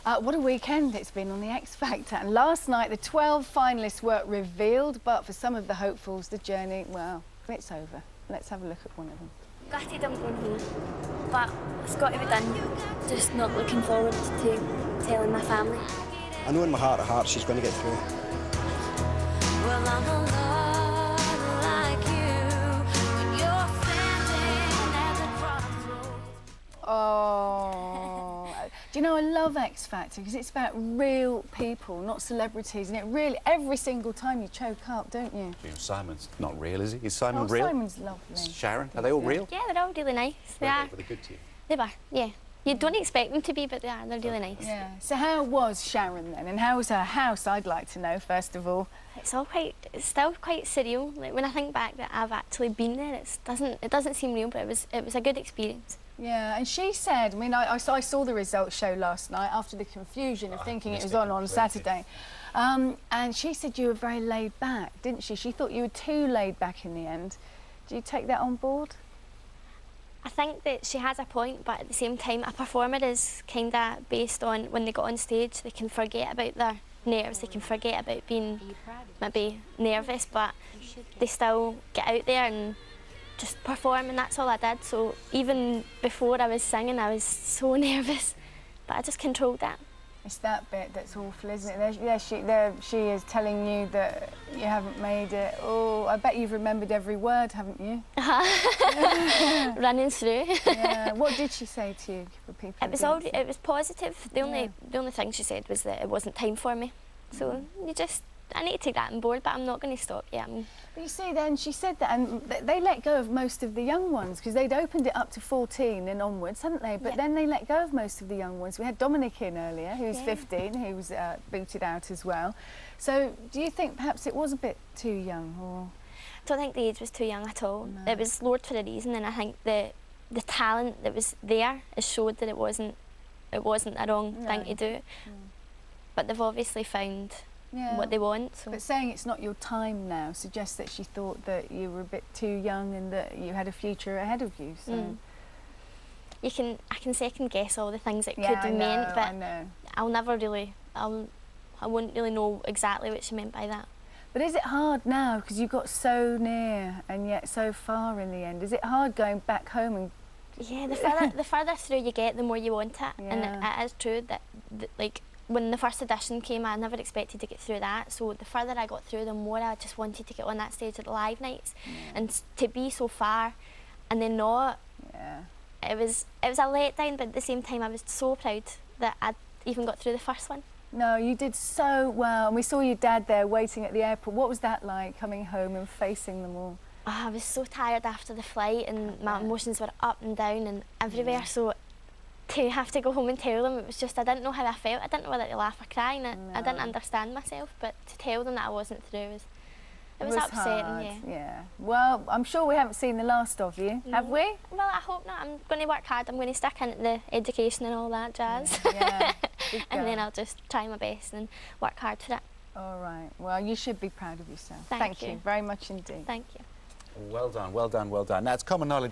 What a weekend it's been on the X Factor. And last night, the 12 finalists were revealed, but for some of the hopefuls, the journey, well, it's over. Let's have a look at one of them. Gutted I'm going home, but it's got to be done. Just not looking forward to telling my family. I know in my heart of hearts she's going to get through. Well, I'm a lot like you when you're standing at the crossroads. Oh, do you know, I love X Factor because it's about real people, not celebrities, and it really, every single time you choke up, don't you? You know, Simon's not real, is he? Is Simon Oh, real? Simon's lovely. Sharon, are they all real? Yeah, they're all really nice. They are. Were they good to you? They were, yeah. You don't expect them to be, but they are. They're really nice. Yeah. So how was Sharon then, and how was her house? I'd like to know first of all. It's still quite surreal. Like when I think back that I've actually been there, it doesn't seem real, but it was a good experience. Yeah, and she said, I mean, I saw the results show last night after the confusion of thinking it was on Saturday. And she said you were very laid back, didn't she? She thought you were too laid back in the end. Do you take that on board? I think that she has a point, but at the same time, a performer is kind of based on when they got on stage, they can forget about their nerves, they can forget about being maybe nervous, but they still get out there and just perform, and that's all I did. So even before I was singing, I was so nervous, but I just controlled that. It's that bit that's awful, isn't it? There she is telling you that you haven't made it. Oh, I bet you've remembered every word, haven't you? Running through. Yeah. What did she say to you for people? It was positive. The only thing she said was that it wasn't time for me. So I need to take that on board, but I'm not going to stop yet. But you see, then she said that, and they let go of most of the young ones because they'd opened it up to 14 and onwards, hadn't they? But then they let go of most of the young ones. We had Dominic in earlier, who was 15, who was booted out as well. So, do you think perhaps it was a bit too young, or? I don't think the age was too young at all. No. It was lowered for a reason, and I think the talent that was there has showed that it wasn't a wrong thing to do. But they've obviously found what they want. So. But saying it's not your time now suggests that she thought that you were a bit too young and that you had a future ahead of you. So I can second guess all the things it could have meant, but I wouldn't really know exactly what she meant by that. But is it hard now because you got so near and yet so far in the end? Is it hard going back home and? Yeah, the further through you get, the more you want it, and it is true that like. When the first audition came, I never expected to get through that. So the further I got through, the more I just wanted to get on that stage at the live nights, and to be so far, and then not. It was a letdown, but at the same time, I was so proud that I even got through the first one. No, you did so well, and we saw your dad there waiting at the airport. What was that like, coming home and facing them all? Oh, I was so tired after the flight, and my emotions were up and down and everywhere. So. To have to go home and tell them, it was just, I didn't know how I felt. I didn't know whether to laugh or cry, and I didn't understand myself, but to tell them that I wasn't through it was upsetting. Hard. Yeah. Well, I'm sure we haven't seen the last of you, have we? Well, I hope not. I'm going to work hard. I'm going to stick in the education and all that jazz. And then I'll just try my best and work hard for it. All right. Well, you should be proud of yourself. Thank you very much indeed. Thank you. Well done, well done, well done. Now, it's common knowledge